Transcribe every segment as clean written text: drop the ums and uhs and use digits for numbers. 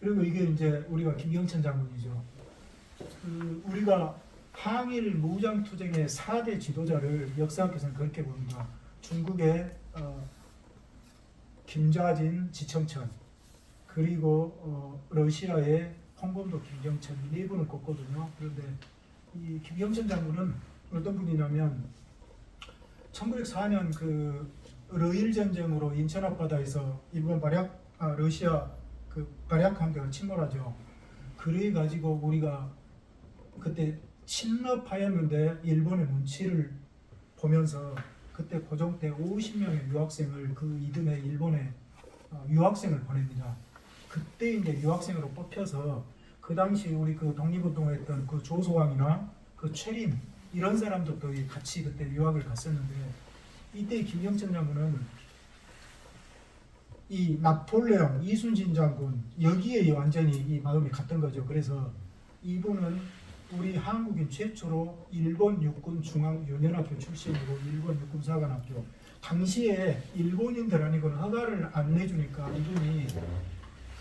그리고 이게 이제 우리가 김경천 장군이죠. 우리가 항일 무장투쟁의 4대 지도자를 역사학에서는 그렇게 봅니다. 중국의 김좌진, 지청천, 그리고 러시아의 홍범도, 김경천 네 분을 꼽거든요. 그런데 이 김경천 장군은 어떤 분이냐면 1904년 그 러일 전쟁으로 인천 앞바다에서 일본 러시아 그 발약 함대가 침몰하죠. 그래 가지고 우리가 그때 친러파였는데 일본의 눈치를 보면서 그때 고종 때 50명의 유학생을 그 이듬해 일본에 유학생을 보냅니다. 그때 이제 유학생으로 뽑혀서 그 당시 우리 그 독립운동했던 그 조소왕이나 그 최림 이런 사람들도 같이 그때 유학을 갔었는데 이때 김경천 장군은 이 나폴레옹, 이순신 장군 여기에 완전히 이 마음이 갔던 거죠. 그래서 이분은 우리 한국인 최초로 일본 육군 중앙연연학교 출신이고 일본 육군사관학교 당시에 일본인들 아니고는 허가를 안 내주니까 이분이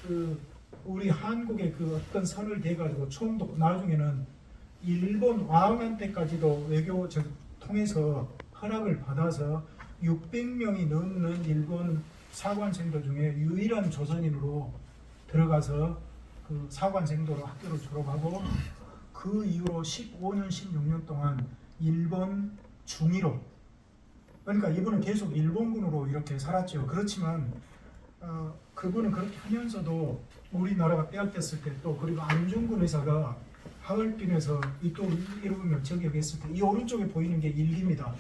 그 우리 한국의 그 어떤 선을 대가지고 총독 나중에는 일본 왕한테까지도 외교 통해서 허락을 받아서 600명이 넘는 일본 사관생도 중에 유일한 조선인으로 들어가서 그 사관생도로 학교를 졸업하고 그 이후로 15년, 16년 동안 일본 중위로 그러니까 이분은 계속 일본군으로 이렇게 살았죠. 그렇지만 그분은 그렇게 하면서도 우리나라가 빼앗겼을 때 또 그리고 안중근 의사가 하얼빈에서 이또 일본을 저격했을 때 이 오른쪽에 보이는 게 일기입니다.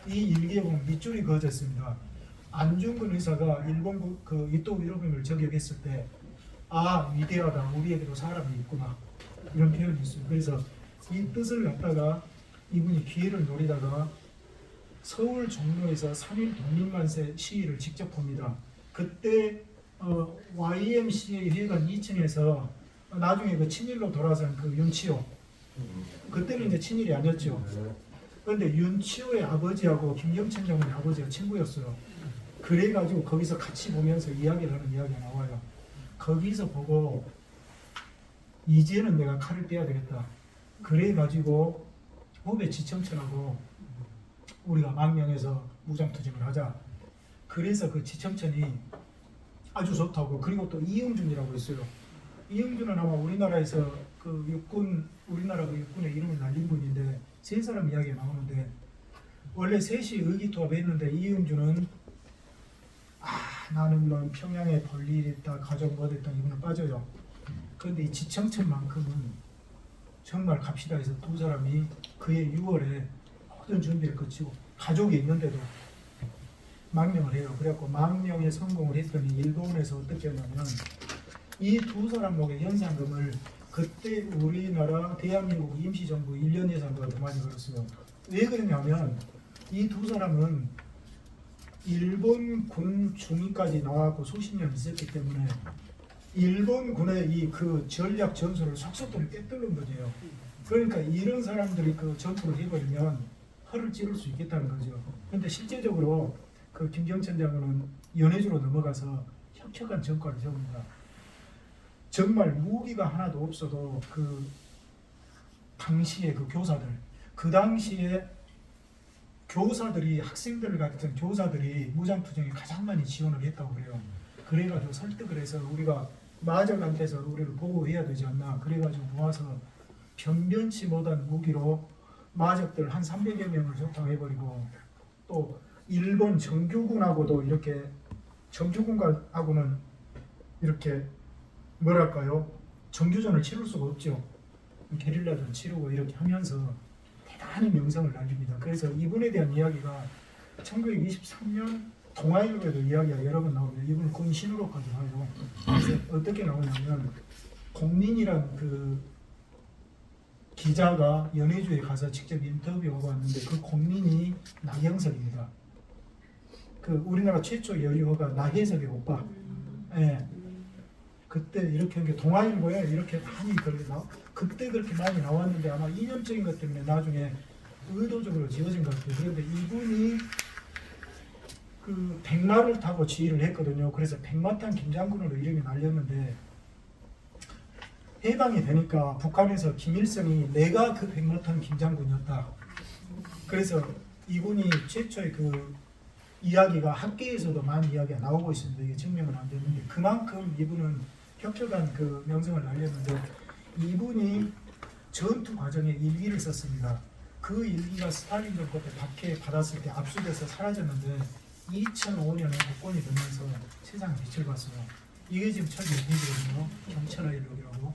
이 일기에 보면 밑줄이 그어져 있습니다. 안중근 의사가 일본 그 이또 일본을 저격했을 때 위대하다, 우리에게도 사람이 있구나 이런 표현이 있어요. 그래서 이 뜻을 갖다가 이분이 기회를 노리다가 서울 종로에서 3.1 독립만세 시위를 직접 합니다. 그때 YMCA 회관 2층에서 나중에 그 친일로 돌아선 그 윤치호 그때는 이제 친일이 아니었죠. 그런데 윤치호의 아버지하고 김경천 장군의 아버지가 친구였어요. 그래가지고 거기서 같이 보면서 이야기를 하는 이야기가 나와요. 거기서 보고 이제는 내가 칼을 빼야 되겠다. 그래가지고 후배 지청천하고 우리가 망명해서 무장투쟁을 하자. 그래서 그 지청천이 아주 좋다고. 그리고 또 이응준이라고 있어요. 이응준은 아마 우리나라에서 그 우리나라 그 육군의 이름을 날린 분인데 세 사람 이야기가 나오는데 원래 셋이 의기투합했는데 이응준은 나는 뭐 평양에 볼 일 있다, 가족 뭐 됐다 이분은 빠져요. 그런데 이 지청천만큼은 정말 갑시다 해서 두 사람이 그해 6월에 모든 준비를 거치고 가족이 있는데도 망명을 해요. 그래갖고 망명에 성공을 했더니 일본에서 어떻게 했냐면 이 두 사람 목에 현상금을 그때 우리나라 대한민국 임시정부 1년 예산보다 더 많이 벌었어요. 왜 그러냐면 이 두 사람은 일본 군 중위까지 나와서 수십 년 있었기 때문에 일본 군의 이 그 전략 전술을 속속들이 꿰뚫는 거죠. 그러니까 이런 사람들이 그 전투를 해버리면 허를 찌를 수 있겠다는 거죠. 그런데 실제적으로 그 김경천 장군은 연해주로 넘어가서 혁혁한 전과를 세웁니다. 정말 무기가 하나도 없어도 그 당시에 그 교사들, 그 당시에 교사들이 학생들을 같은 교사들이 무장투쟁에 가장 많이 지원을 했다고 그래요. 그래가지고 설득을 해서 우리가 마적한테서 우리를 보호해야 되지 않나. 그래가지고 모아서 변변치 못한 무기로 마적들 한 300여 명을 적당해버리고 또 일본 정규군하고도 이렇게 정규군하고는 이렇게 뭐랄까요? 정규전을 치를 수가 없죠. 게릴라전 치르고 이렇게 하면서 대단한 명성을 날립니다. 그래서 이분에 대한 이야기가 1923년 동아일보에도 이야기가 여러 번 나오는데 이분은 군신으로까지 하고 그래서 어떻게 나오냐면 공민이란 그 기자가 연해주에 가서 직접 인터뷰하고 왔는데 그 공민이 나경석입니다. 그 우리나라 최초 여유호가 나혜석의 오빠. 예. 그때 이렇게 한 게 동아일보에 이렇게 많이 그때 그렇게 많이 나왔는데 아마 이념적인 것 때문에 나중에 의도적으로 지어진 것 같아요. 그런데 이분이 그 백마를 타고 지휘를 했거든요. 그래서 백마탄 김장군으로 이름이 날렸는데 해방이 되니까 북한에서 김일성이 내가 그 백마탄 김장군이었다. 그래서 이분이 최초의 그 이야기가 학계에서도 많은 이야기가 나오고 있습니다. 이게 증명은 안 됐는데 그만큼 이분은 혁혁한 그 명성을 날렸는데 이분이 전투 과정에 일기를 썼습니다. 그 일기가 스탈린 정권 때 박해받았을 때 압수돼서 사라졌는데 2005년에 복권이 되면서 세상에 빛을 봤어요. 이게 지금 첫 일기거든요. 경천의록이라고.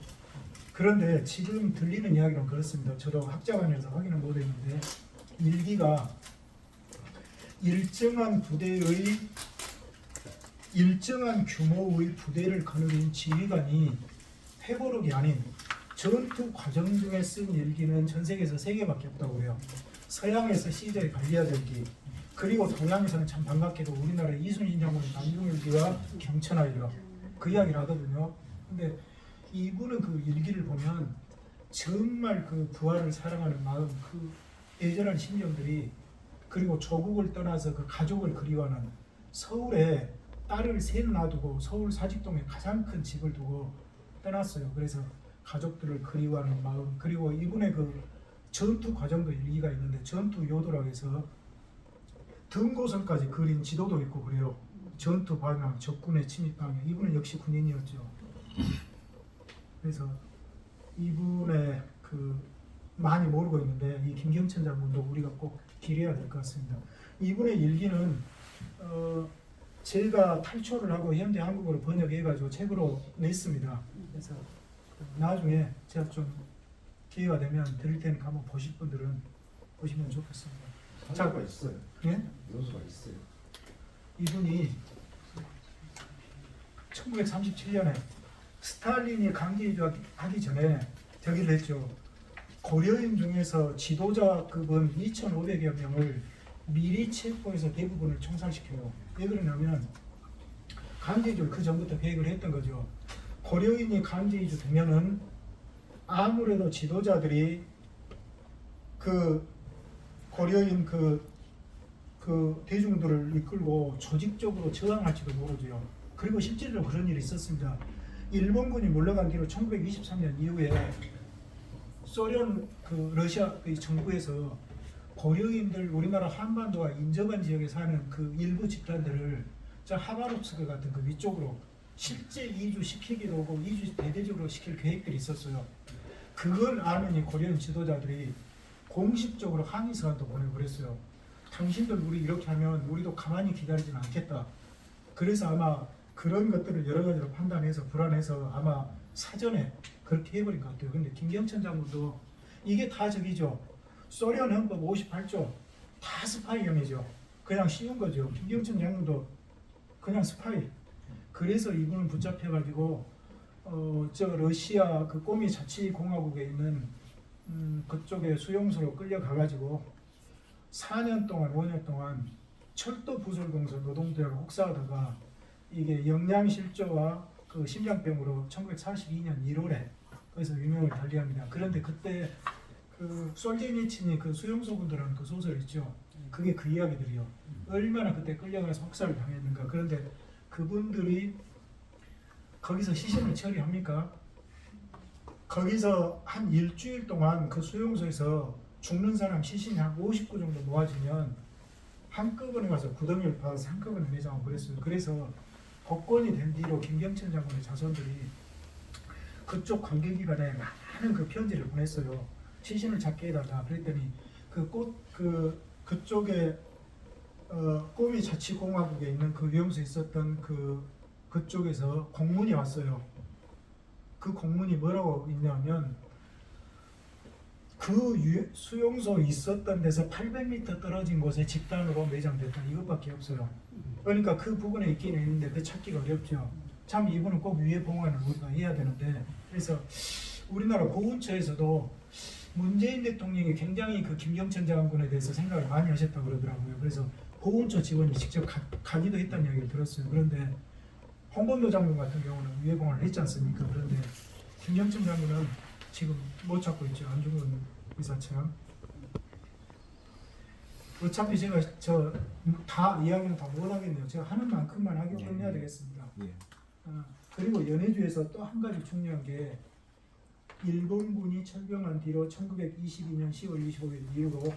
그런데 지금 들리는 이야기는 그렇습니다. 저도 학자관에서 확인은 못했는데 일기가 일정한 부대의 일정한 규모의 부대를 거느린 지휘관이 회고록이 아닌 전투 과정 중에 쓴 일기는 전 세계에서 3개밖에 없다고 해요. 서양에서 시저의 갈리아 전기, 그리고 동양에서는 참 반갑게도 우리나라 이순신 장군의 남중일기와 경천하일록 그 이야기를 하거든요. 근데 이분은 그 일기를 보면 정말 그 부하를 사랑하는 마음, 그 애절한 심정들이 그리고 조국을 떠나서 그 가족을 그리워하는 서울에 딸을 셋 놔두고 서울 사직동에 가장 큰 집을 두고 떠났어요. 그래서 가족들을 그리워하는 마음 그리고 이분의 그 전투 과정도 일기가 있는데 전투 요도라고 해서 등고선까지 그린 지도도 있고 그래요. 전투 방향, 적군의 침입 방향. 이분은 역시 군인이었죠. 그래서 이분의 그 많이 모르고 있는데 이 김경천 장군도 우리가 꼭 기려야 될 것 같습니다. 이분의 일기는 제가 탈초를 하고 현대 한국어로 번역해가지고 책으로 냈습니다. 그래서 나중에 제가 좀 기회가 되면 드릴 테니까 한번 보실 분들은 보시면 좋겠습니다. 자료가 있어요. 예? 요소가 있어요. 이분이 1937년에 스탈린이 강제이주하기 전에 저기를 했죠. 고려인 중에서 지도자급은 2,500여 명을 미리 체포해서 대부분을 총살시켜요. 왜 그러냐면 강제이주를 그 전부터 계획을 했던 거죠. 고려인이 강제이주 되면은 아무래도 지도자들이 그 고려인 그 대중들을 이끌고 조직적으로 저항할지도 모르죠. 그리고 실제로 그런 일이 있었습니다. 일본군이 물러간 뒤로 1923년 이후에 소련 그 러시아 정부에서 고려인들 우리나라 한반도와 인접한 지역에 사는 그 일부 집단들을 저 하바롭스크 같은 그 위쪽으로 실제 이주 시키기도 하고 이주 대대적으로 시킬 계획들이 있었어요. 그걸 아는 이 고려인 지도자들이 공식적으로 항의서한도 보내고 그랬어요. 당신들 우리 이렇게 하면 우리도 가만히 기다리지는 않겠다. 그래서 아마 그런 것들을 여러 가지로 판단해서 불안해서 아마 사전에 그렇게 해버린 것 같아요. 근데 김경천 장군도 이게 다 저기죠. 소련 헌법 58조 다 스파이형이죠. 그냥 쉬운 거죠. 김경천 장군도 그냥 스파이. 그래서 이분을 붙잡혀가지고 저 러시아 그 꼬미 자치공화국에 있는 그쪽에 수용소로 끌려가가지고 4년 동안 5년 동안 철도 부설공사 노동자를 혹사하다가 이게 영양실조와 그 심장병으로 1942년 1월에 거기서 유명을 달리합니다. 그런데 그때 그 솔제니친이 그 수용소군들하는 그 소설 있죠. 그게 그 이야기들이요. 얼마나 그때 끌려가서 혹사를 당했는가. 그런데 그분들이 거기서 시신을 처리합니까? 거기서 한 일주일 동안 그 수용소에서 죽는 사람 시신이 한 50구 정도 모아지면 한꺼번에 가서 구덩이를 파서 한꺼번에 매장하고 그랬어요. 그래서 복권이 된 뒤로 김경천 장군의 자손들이 그쪽 관계기관에 많은 그 편지를 보냈어요. 시신을 찾게 해달라. 그랬더니 그쪽에 꼬미 자치공화국에 있는 그 위험소에 있었던 그쪽에서 공문이 왔어요. 그 공문이 뭐라고 있냐면 그 수용소 있었던 데서 800m 떨어진 곳에 집단으로 매장됐다. 이것밖에 없어요. 그러니까 그 부분에 있기는 있는데 그 찾기가 어렵죠. 참 이분은 꼭 위해 봉환을 우리가 해야 되는데 그래서 우리나라 보훈처에서도 문재인 대통령이 굉장히 그 김경천 장군에 대해서 생각을 많이 하셨다고 그러더라고요. 그래서 보훈처 직원이 직접 가기도 했다는 이야기를 들었어요. 그런데 홍범도 장군 같은 경우는 위해 봉환을 했지 않습니까? 그런데 김경천 장군은 지금 못 찾고 있죠. 안중근 의사처럼. 어차피 제가 저 다 이야기는 다 못하겠네요. 제가 하는 만큼만 하고 예, 끝내야 예. 되겠습니다. 예. 그리고 연해주에서 또 한 가지 중요한 게 일본군이 철병한 뒤로 1922년 10월 25일 이후로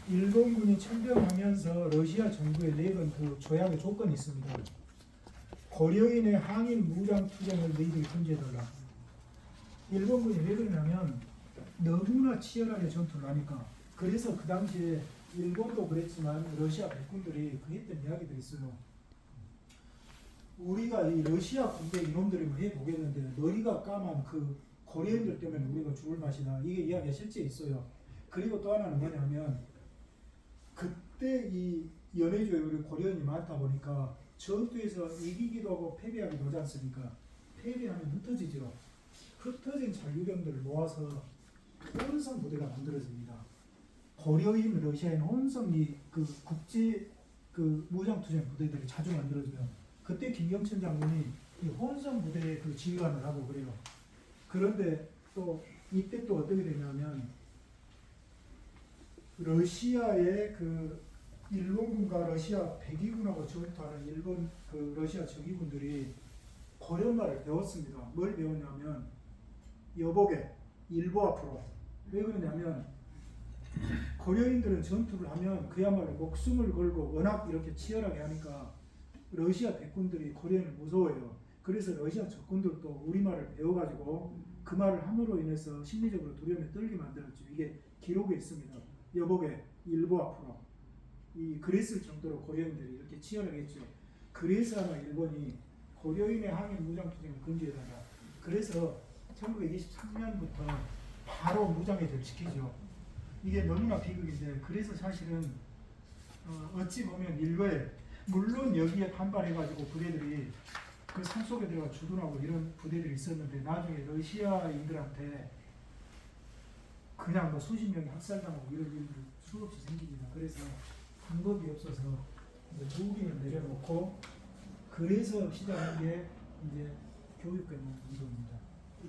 일본군이 철병하면서 러시아 정부에 내건 그 조약의 조건이 있습니다. 고려인의 항일 무장 투쟁을 너희들이 금지해달라. 일본군이 왜 그러냐면 너무나 치열하게 전투를 하니까. 그래서 그 당시에 일본도 그랬지만 러시아 백군들이 그 했던 이야기들이 있어요. 우리가 이 러시아 군대 이놈들이 뭐 해보겠는데 너희가 까만 그 고려인들 때문에 우리가 죽을 맛이다. 이게 이야기가 실제 있어요. 그리고 또 하나는 뭐냐면 그때 이 연해주에 우리 고려인이 많다 보니까 전투에서 이기기도 하고 패배하기도 하지 않습니까? 패배하면 흩어지죠. 흩어진 잔류병들을 모아서 혼성 부대가 만들어집니다. 고려인, 러시아인 혼성이 그 국제 그 무장투쟁 부대들이 자주 만들어져요. 그때 김경천 장군이 이 혼성 부대의 그 지휘관을 하고 그래요. 그런데 또 이때 또 어떻게 되냐면 러시아의 그 일본군과 러시아 백위군하고 전투하는 일본 그 러시아 정의군들이 고려말을 배웠습니다. 뭘 배웠냐면 여보게 일보 앞으로. 왜 그러냐면 고려인들은 전투를 하면 그야말로 목숨을 걸고 워낙 이렇게 치열하게 하니까 러시아 백군들이 고려인을 무서워해요. 그래서 러시아 적군들도 우리말을 배워가지고 그 말을 함으로 인해서 심리적으로 두려움에 떨게 만들었죠. 이게 기록에 있습니다. 여보게 일보 앞으로. 그랬을 정도로 고려인들이 이렇게 치열하게 했죠. 그래서 아마 일본이 고려인의 항일 무장투쟁을 금지해달라. 그래서 1923년부터 바로 무장해제를 시키죠. 이게 너무나 비극인데, 그래서 사실은 어찌 보면 일거에 물론 여기에 반발해가지고 부대들이 그 산속에 들어가 주둔하고 이런 부대들이 있었는데 나중에 러시아인들한테 그냥 뭐 수십 명이 학살당하고 이런 일들이 수없이 생깁니다. 그래서 방법이 없어서 이제 무기를 내려놓고 그래서 시작한 게 이제 교육권 운동입니다.